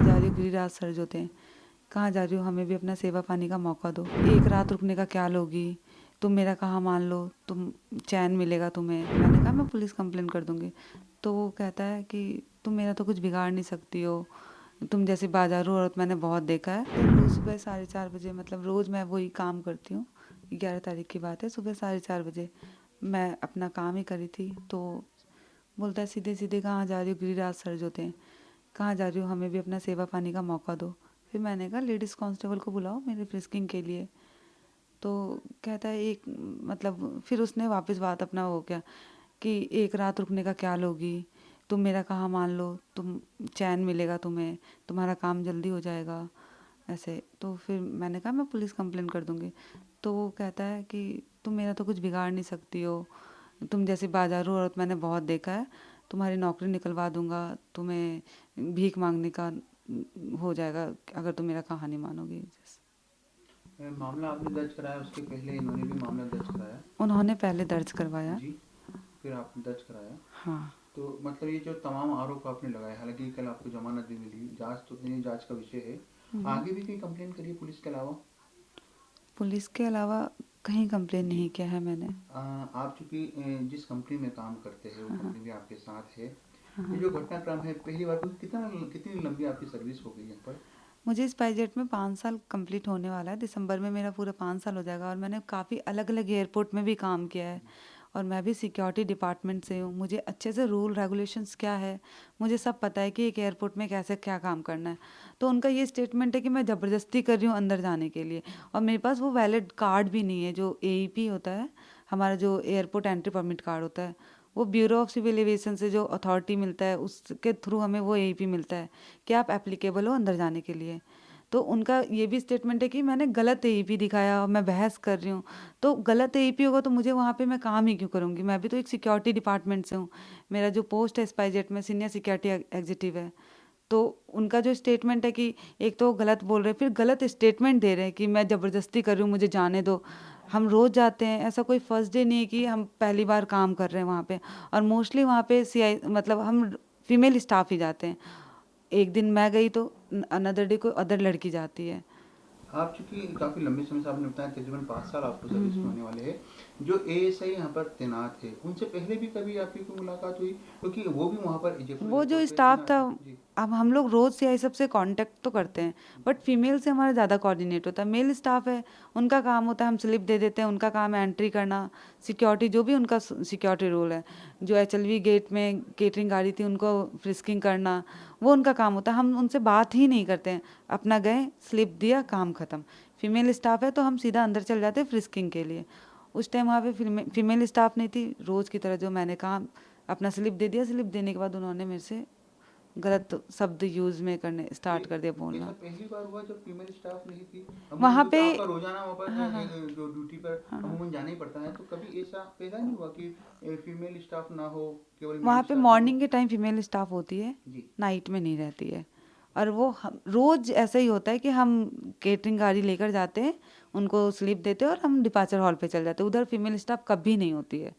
जा रही हो, गिरिराज सर जो थे, कहाँ जा रही हो, हमें भी अपना सेवा पानी का मौका दो, एक रात रुकने का क्या लोगी, तुम मेरा कहा मान लो, तुम चैन मिलेगा तुम्हें। मैंने कहा मैं पुलिस कंप्लेन कर दूंगी। तो वो कहता है कि तुम मेरा तो कुछ बिगाड़ नहीं सकती हो, तुम जैसी बाजारू औरत मैंने बहुत देखा है। रोज़ सुबह 4:30 बजे, मतलब रोज़ मैं वही काम करती हूँ। 11 तारीख की बात है, सुबह 4:30 बजे मैं अपना काम ही करी थी, तो बोलता है सीधे सीधे कहाँ जा रही हो, गिरिराज सर जो थे, कहाँ जा रही हो, हमें भी अपना सेवा पानी का मौका दो। फिर मैंने कहा लेडीज़ कांस्टेबल को बुलाओ मेरे फ्रिस्किंग के लिए। तो कहता है एक, मतलब फिर उसने वापस बात अपना वो क्या कि एक रात रुकने का क्या लोगी, तुम मेरा कहा मान लो, तुम चैन मिलेगा तुम्हें, तुम्हारा काम जल्दी हो जाएगा, ऐसे। तो फिर मैंने कहा मैं पुलिस कंप्लेन कर दूंगी। तो वो कहता है कि तुम मेरा तो कुछ बिगाड़ नहीं सकती हो, तुम जैसी बाजारू औरत मैंने बहुत देखा है, तुम्हारी नौकरी निकलवा दूंगा, तुम्हें भीख मांगने का हो जाएगा अगर तुम मेरा कहानी मानोगी। मामला आपने दर्ज कराया, उसके पहले इन्होंने भी मामला दर्ज कराया? उन्होंने पहले दर्ज करवाया। जी, फिर आपने दर्ज कराया। हाँ। तो मतलब ये जो तमाम आरोप आपने लगाए, हालांकि कल आपको जमानत भी मिली, जांच तो नहीं, जांच का विषय है, आगे भी कोई कंप्लेन करिए पुलिस के अलावा? पुलिस के अलावा कहीं कंप्लेन नहीं किया है मैंने। आप चूंकि जिस कंपनी में काम करते हैं वो कंपनी भी आपके साथ है, ये जो घटनाक्रम है पहली बार तो कितनी लंबी आपकी सर्विस हो गई यहाँ पर? मुझे स्पाइसजेट में 5 साल कंप्लीट होने वाला है, दिसंबर में मेरा पूरा 5 साल हो जाएगा। और मैंने काफ़ी अलग अलग एयरपोर्ट में भी काम किया है, और मैं भी सिक्योरिटी डिपार्टमेंट से हूँ। मुझे अच्छे से रूल रेगुलेशंस क्या है, मुझे सब पता है कि एक एयरपोर्ट में कैसे क्या काम करना है। तो उनका ये स्टेटमेंट है कि मैं ज़बरदस्ती कर रही हूँ अंदर जाने के लिए, और मेरे पास वो वैलिड कार्ड भी नहीं है। जो AEP होता है, हमारा जो एयरपोर्ट एंट्री परमिट कार्ड होता है, वो ब्यूरो ऑफ सिविल एविएशन से जो अथॉरिटी मिलता है उसके थ्रू हमें वो AEP मिलता है कि आप एप्लीकेबल हो अंदर जाने के लिए। तो उनका ये भी स्टेटमेंट है कि मैंने गलत AEP दिखाया और मैं बहस कर रही हूँ। तो गलत AEP होगा तो मुझे वहाँ पे मैं काम ही क्यों करूँगी? मैं भी तो एक सिक्योरिटी डिपार्टमेंट से हूँ। मेरा जो पोस्ट है स्पाइसजेट में सीनियर सिक्योरिटी एग्जीक्यूटिव है। तो उनका जो स्टेटमेंट है कि एक तो वो गलत बोल रहे हैं, फिर गलत स्टेटमेंट दे रहे हैं कि मैं ज़बरदस्ती कर रही हूँ, मुझे जाने दो। हम रोज़ जाते हैं, ऐसा कोई फर्स्ट डे नहीं है कि हम पहली बार काम कर रहे हैं वहाँ पे। और मोस्टली वहाँ पे CI, मतलब हम फीमेल स्टाफ ही जाते हैं। एक दिन मैं गई तो अनदर डे कोई अदर लड़की जाती है। आप चूंकि काफ़ी लंबे समय से आपने बताया, तकरीबन 5 साल आपको सर्विस में होने वाले हैं, जो ASI यहाँ पर तैनात है उनसे पहले भी कभी आपकी कोई मुलाकात हुई? क्योंकि वो भी वहाँ पर जयपुर वो जो एयरपोर्ट पे स्टाफ था, तैनात है जी। अब हम लोग रोज़ CI सबसे कांटेक्ट तो करते हैं, बट फीमेल से हमारा ज़्यादा कोऑर्डिनेट होता है। मेल स्टाफ है, उनका काम होता है हम स्लिप दे देते हैं, उनका काम है एंट्री करना, सिक्योरिटी जो भी उनका सिक्योरिटी रोल है। जो HLV गेट में केटरिंग गाड़ी थी उनको फ्रिस्किंग करना, वो उनका काम होता है। हम उनसे बात ही नहीं करते हैं, अपना गए स्लिप दिया काम ख़त्म। फीमेल स्टाफ है तो हम सीधा अंदर चल जाते हैं फ्रिस्किंग के लिए। उस टाइम वहाँ पे फीमेल स्टाफ नहीं थी। रोज़ की तरह जो मैंने कहा अपना स्लिप दे दिया, स्लिप देने के बाद उन्होंने मेरे से गलत शब्द यूज़ में करने स्टार्ट कर दिया ऐसा बोलना। पहली बार हुआ जब फीमेल स्टाफ नहीं थी? अमूमन वहाँ जो पे तो आपका रोजाना वहाँ पर हाँ, हाँ, जो ड्यूटी पर हाँ, हाँ। अमूमन जाना ही पड़ता है, तो कभी ऐसा पैदा नहीं हुआ कि फीमेल स्टाफ ना हो, केवल मेल वहाँ पे स्टाफ ही हो? मॉर्निंग के टाइम फीमेल स्टाफ होती है, जी। नाइट में नहीं रहती है। और वो हम रोज़ ऐसा ही होता है कि हम केटरिंग गाड़ी लेकर जाते हैं, उनको स्लिप देते हैं और हम डिपार्चर हॉल पे चल जाते हैं। उधर फीमेल स्टाफ कभी नहीं होती है।